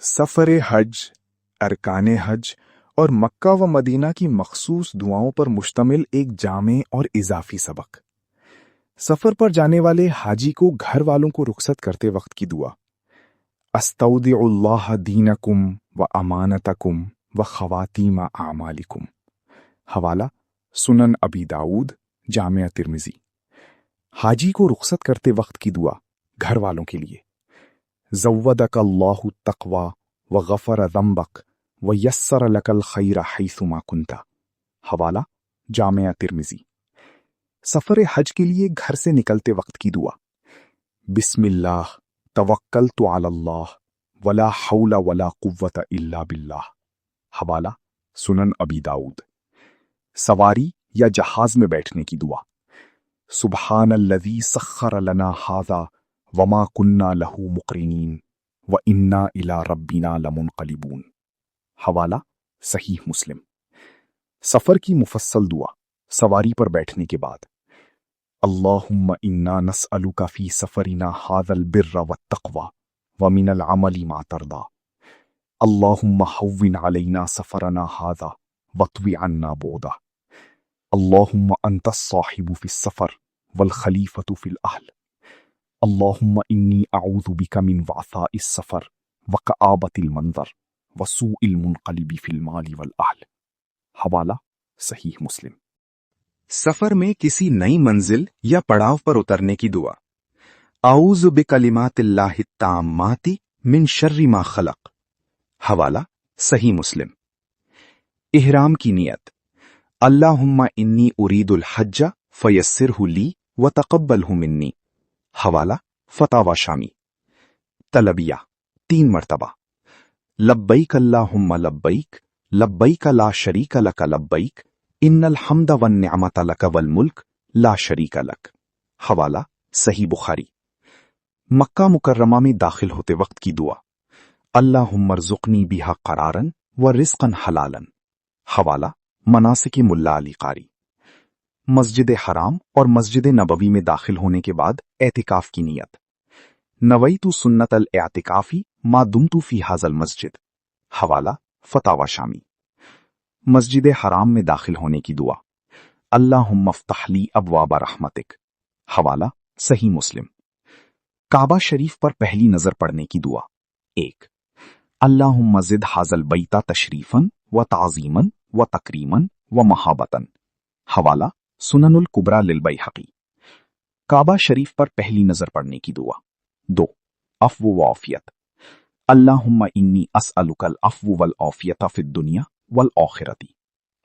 سفر حج، ارکان حج اور مکہ و مدینہ کی مخصوص دعاؤں پر مشتمل ایک جامع اور اضافی سبق۔ سفر پر جانے والے حاجی کو گھر والوں کو رخصت کرتے وقت کی دعا: استودع اللہ دینکم و امانتکم و خواتیم اعمالکم۔ حوالہ: سنن ابی داؤد، جامع ترمذی۔ حاجی کو رخصت کرتے وقت کی دعا گھر والوں کے لیے: زودک اللہ التقوی وغفر ذنبک ویسر لک الخیر حیث ما کنت۔ حوالہ: جامع ترمذی۔ سفر حج کے لیے گھر سے نکلتے وقت کی دعا: بسم اللہ توکلت علی اللہ ولا حول ولا قوۃ الا باللہ۔ حوالہ: سنن ابی داؤد۔ سواری یا جہاز میں بیٹھنے کی دعا: سبحان الذی سخر لنا ھذا وما کننا لہ مقرنین وانا الی ربنا لمنقلبون۔ حوالہ: صحیح مسلم۔ سفر کی مفصل دعا سواری پر بیٹھنے کے بعد: اللہم انا نسألک فی سفرنا ھذا البر والتقوی ومن العمل ما ترضی۔ اللہم ھون علینا سفرنا ھذا واطوی عنا بعدہ۔ اللہم انت الصاحب فی السفر والخلیفۃ فی الاہل۔ اللہم انی اعوذ بک من وعثاء السفر وکآبۃ المنظر وسوء المنقلب فی المال والاہل۔ حوالہ: صحیح مسلم۔ سفر میں کسی نئی منزل یا پڑاؤ پر اترنے کی دعا: اعوذ بکلمات اللہ التامات من شر ما خلق۔ حوالہ: صحیح مسلم۔ احرام کی نیت: اللہم انی ارید الحج فیسرہ لی وتقبلہ منی۔ حوالہ: فتاوی شامی۔ تلبیہ 3 مرتبہ: لبیک اللہم لبیک، لبیک لا شریک لک لبیک، ان الحمد والنعمت لک والملک لا شریک لک۔ حوالہ: صحیح بخاری۔ مکہ مکرمہ میں داخل ہوتے وقت کی دعا: اللہم ارزقنی بہا قرارا ورزقا حلالا۔ حوالہ: مناسک ملا علی قاری۔ مسجد حرام اور مسجد نبوی میں داخل ہونے کے بعد اعتکاف کی نیت: نویت سنت الاعتکاف ما دمت فی ھذا المسجد۔ حوالہ: فتاوی شامی۔ مسجد حرام میں داخل ہونے کی دعا: اللہم افتح لی ابواب رحمتک۔ حوالہ: صحیح مسلم۔ کعبہ شریف پر پہلی نظر پڑنے کی دعا: 1. اللہم زد ھذا البیت تشریفا و تعظیما و تکریما و محابتا۔ حوالہ: سنن الکبریٰ للبیہقی۔ کعبہ شریف پر پہلی نظر پڑنے کی دعا: 2. عفو و عافیت: اللہم انی اسألک العفو والعافیت فی الدنیا والآخرۃ۔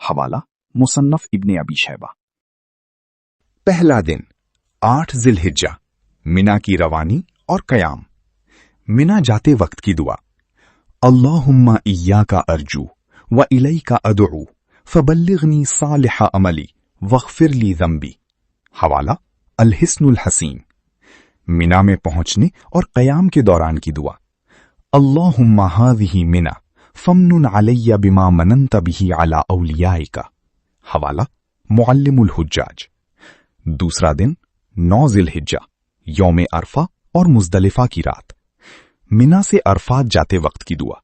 حوالہ: مصنف ابن ابی شیبہ۔ پہلا دن 8 ذی الحجہ، منا کی روانی اور قیام۔ منا جاتے وقت کی دعا: اللہم ایاک ارجو و الیک ادعو فبلغنی صالح عملی واغفر لی ذنبی۔ حوالہ: الحصن الحصین۔ منا میں پہنچنے اور قیام کے دوران کی دعا: اللہم ھذہ منا فمنن علی بما مننت بہ علی اولیائک۔ حوالہ: معلم الحجاج۔ دوسرا دن 9 ذی الحجہ، یوم عرفہ اور مزدلفہ کی رات۔ منا سے عرفات جاتے وقت کی دعا: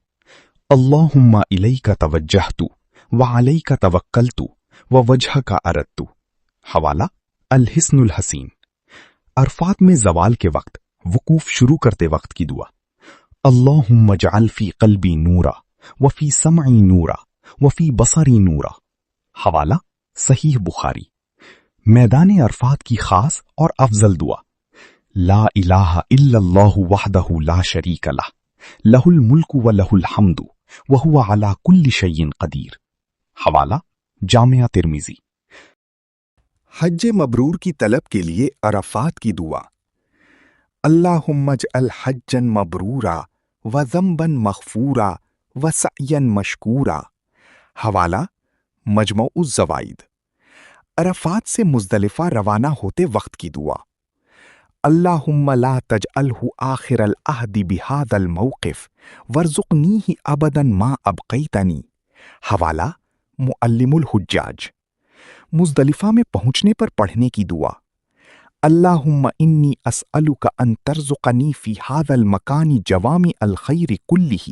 اللہم الیک توجہت وعلیک توکلت ووجہک اردت۔ حوالہ: الحصن الحصین۔ عرفات میں زوال کے وقت وقوف شروع کرتے وقت کی دعا: اللہم اجعل فی قلبی نورا وفی سمعی نورا وفی بصری نورا۔ حوالہ: صحیح بخاری۔ میدان عرفات کی خاص اور افضل دعا: لا الہ الا اللہ وحدہ لا شریک لہ، لہ الملک و لہ الحمد وہو علی کل شیء قدیر۔ حوالہ: جامع ترمذی۔ حج مبرور کی طلب کے لیے عرفات کی دعا: اللہم اجعل حجا مبرورا و ذنبا مغفورا و سعیا مشکورا۔ حوالہ: مجمع الزوائد۔ عرفات سے مزدلفہ روانہ ہوتے وقت کی دعا: اللہم لا تجعلہ آخر العہد بہذا الموقف وارزقنیہ ابدا ما ابقیتنی۔ حوالہ: معلم الحجاج۔ مزدلفہ میں پہنچنے پر پڑھنے کی دعا: اللہم انی اسألک ان ترزقنی فی ھذا المکان جوامع الخیر کلہ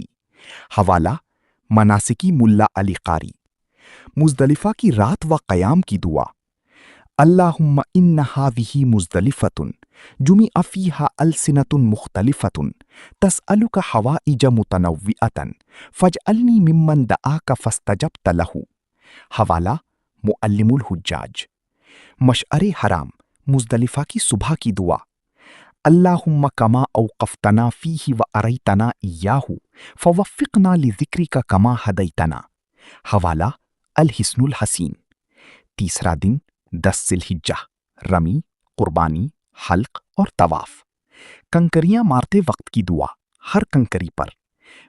حوالہ مناسکی ملا علی قاری۔ مزدلفہ کی رات و قیام کی دعا۔ اللہم ان ہذہ مزدلفۃ جمع فیہا السنۃ مختلفۃ تسألک حوائج متنوعۃ فاجعلنی ممن دعاک فاستجبت لہ۔ حوالہ معلم الحجاج۔ مشعر حرام مزدلفہ کی صبح کی دعا۔ اللہم کما اوقفتنا فیہ واریتنا ایاہ فوفقنا لذکرک کما ہدیتنا۔ حوالہ الحسن الحسین۔ تیسرا دن 10 ذی الحجہ، رمی، قربانی، حلق اور طواف۔ کنکریاں مارتے وقت کی دعا، ہر کنکری پر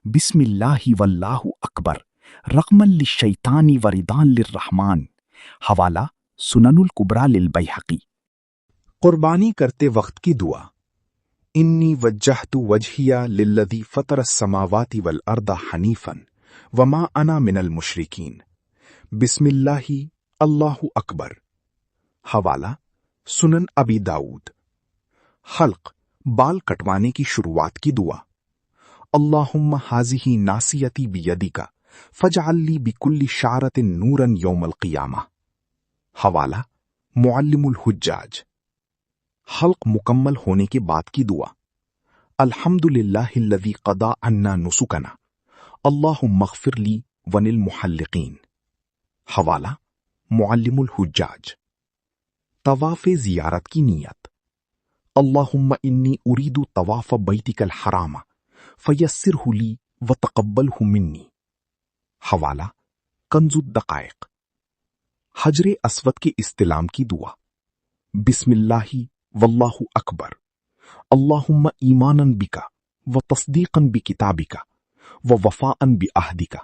بسم اللہ واللہ اکبر رغما للشیطان وردان للرحمن۔ حوالہ سنن الکبریٰ للبیہقی۔ قربانی کرتے وقت کی دعا۔ انی وجہت وجہی للذی فطر السماوات والارض حنیفا وما انا من المشرکین۔ بسم اللہ اللہ اکبر۔ حوالہ سنن ابی داؤد۔ حلق بال کٹوانے کی شروعات کی دعا۔ اللہم ہذہ ناصیتی بیدک فاجعل لی بکل شعرۃ نورا یوم القیامہ۔ حوالہ معلم الحجاج۔ حلق مکمل ہونے کے بعد کی دعا۔ الحمد للہ الذی قضی عنا نسکنا اللہم اغفر لی وللمحلقین۔ حوالہ معلم الحجاج۔ طواف زیارت کی نیت۔ اللہم انی ارید طواف بیتک الحرام فیسرہ لی وتقبلہ منی۔ حوالہ کنز الدقائق۔ حجر اسود کے استلام کی دعا۔ بسم اللہ واللہ اکبر اللہم ایمانا بک وتصدیقا بکتابک ووفاء بعہدک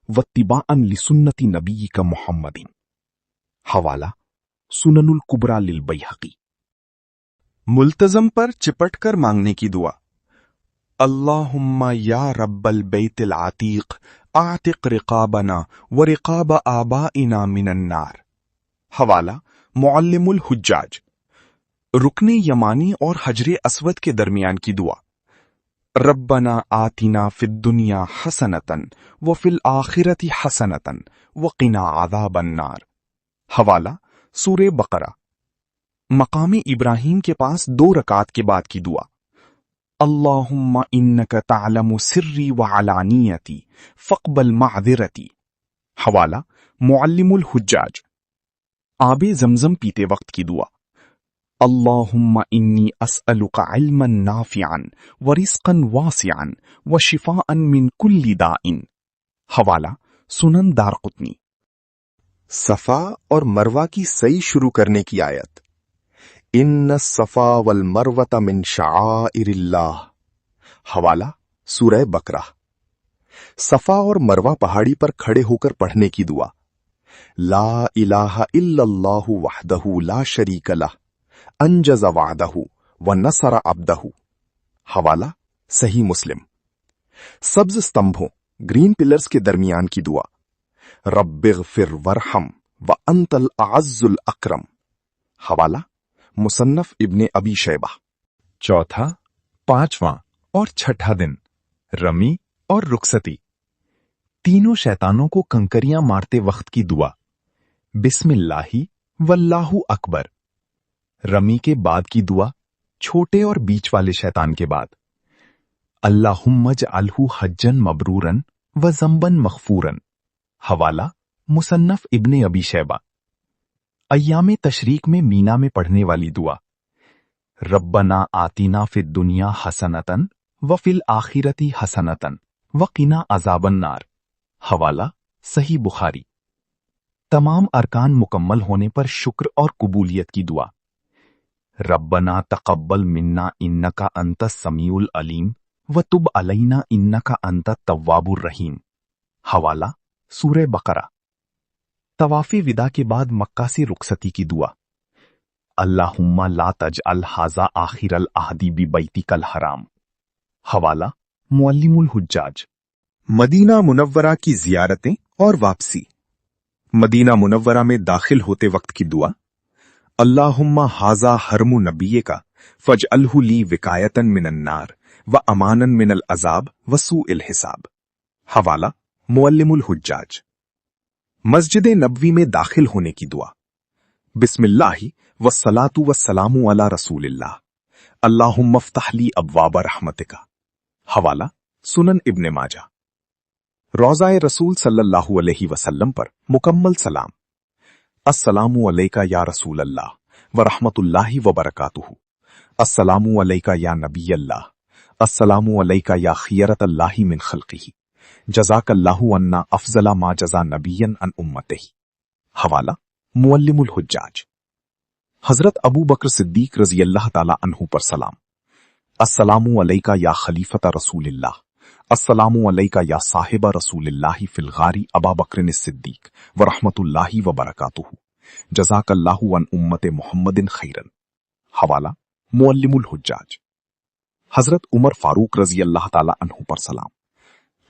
واتباعا لسنت نبیک محمد۔ حوالہ سنن الکبریٰ للبیہقی۔ ملتزم پر چپٹ کر مانگنے کی دعا۔ اللہم یا رب البیت العتیق اعتق رقابنا ورقاب آبائنا من النار۔ حوالہ معلم الحجاج۔ رکن یمانی اور حجر اسود کے درمیان کی دعا۔ ربنا آتنا فی الدنیا حسنۃ وفی الآخرۃ حسنۃ وقنا عذاب النار۔ حوالہ سورہ بقرہ۔ مقام ابراہیم کے پاس 2 رکعت کے بعد کی دعا۔ اللہم انک تعلم سری وعلانیتی فاقبل معذرتی۔ حوالہ معلم الحجاج۔ آب زمزم پیتے وقت کی دعا۔ اللہم انی اسألک علما نافعا ورزقا واسعا وشفاء من کل داء۔ حوالہ سنن دارقطنی۔ صفا اور مروہ کی سعی شروع کرنے کی آیت۔ ان الصفا والمروہ من شعائر اللہ۔ حوالہ سورہ بقرہ۔ صفا اور مروہ پہاڑی پر کھڑے ہو کر پڑھنے کی دعا۔ لا الہ الا اللہ وحدہ لا شریک لہ انجز وعدہ ونصر عبدہ۔ حوالہ صحیح مسلم۔ سبز استمبھوں گرین پلرز کے درمیان کی دعا۔ رب اغفر ورحم وانت الاعز الاکرم۔ حوالہ مصنف ابن ابی شیبہ۔ چوتھا، پانچواں اور چھٹا دن، رمی اور رخصتی۔ تینوں شیطانوں کو کنکریاں مارتے وقت کی دعا۔ بسم اللہ واللہ اکبر۔ رمی کے بعد کی دعا، چھوٹے اور بیچ والے شیطان کے بعد۔ اللہم اجعلہ حجا مبرورا وذنبا مغفورا۔ حوالہ مصنف ابن ابی شیبہ۔ ایام تشریق میں مینا میں پڑھنے والی دعا۔ ربنا آتنا فی الدنیا حسنۃ وفی الآخرۃ حسنۃ وقنا عذاب النار۔ حوالہ صحیح بخاری۔ تمام ارکان مکمل ہونے پر شکر اور قبولیت کی دعا۔ ربنا تقبل منا انک انت السمیع العلیم وتب علینا انک انت التواب الرحیم۔ حوالہ سورہ بقرہ۔ طواف وداع کے بعد مکہ سے رخصتی کی دعا۔ اللہم لا تجعل ھذا آخر العہد ببیتک الحرام۔ حوالہ معلم الحجاج۔ مدینہ منورہ کی زیارتیں اور واپسی۔ مدینہ منورہ میں داخل ہوتے وقت کی دعا۔ اللہم ھذا حرم نبیک فاجعلہ لی وقایۃ من النار وامانا من العذاب وسوء الحساب۔ حوالہ معلم الحجاج۔ مسجد نبوی میں داخل ہونے کی دعا۔ بسم اللہ والصلاۃ والسلام علی رسول اللہ، اللہم افتح لی ابواب رحمتک۔ حوالہ سنن ابن ماجہ۔ روضہ رسول صلی اللہ علیہ وسلم پر مکمل سلام۔ السلام علیکہ یا رسول اللہ ورحمۃ اللہ وبرکاتہ، السلام علیکہ یا نبی اللہ، السلام علیکہ یا خیرۃ اللہ من خلقہ، جزاک اللہ عنا افضل ما جزا نبیا عن امتہ۔ حوالہ معلم الحجاج۔ حضرت ابو بکر صدیق رضی اللہ تعالی عنہ پر سلام۔ السلام علیکہ یا خلیفۃ رسول اللہ، السلام علیکہ یا صاحب رسول اللہ فی الغار ابا بکر الصدیق ورحمۃ اللہ وبرکاتہ، جزاک اللہ عن امت محمد خیرا۔ حوالہ معلم الحجاج۔ حضرت عمر فاروق رضی اللہ تعالی عنہ پر سلام۔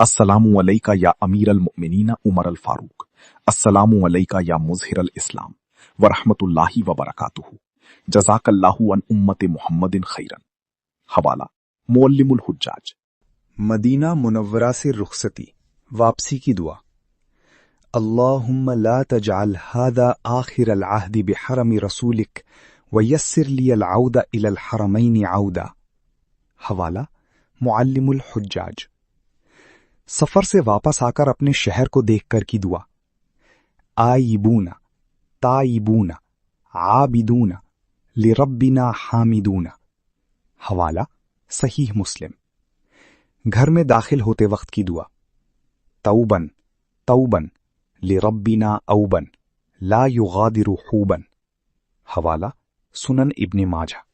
السلام علیکہ یا امیر المؤمنین عمر الفاروق، السلام علیکہ یا مظہر الاسلام ورحمۃ اللہ وبرکاتہ، جزاک اللہ عن امت محمد خیرا۔ حوالہ معلم الحجاج۔ مدینہ منورہ سے رخصتی، واپسی کی دعا۔ اللہم لا تجعل هذا آخر العہد بحرم رسولک ویسر لی العود الى الحرمین عودا۔ حوالہ معلم الحجاج۔ سفر سے واپس آ کر اپنے شہر کو دیکھ کر کی دعا۔ آئیبون، تائیبون، عابدون، لربنا حامدون۔ حوالہ صحیح مسلم۔ گھر میں داخل ہوتے وقت کی دعا۔ توبن، توبن، لربنا اوبن، لا یغادر حوبن۔ حوالہ سنن ابن ماجہ۔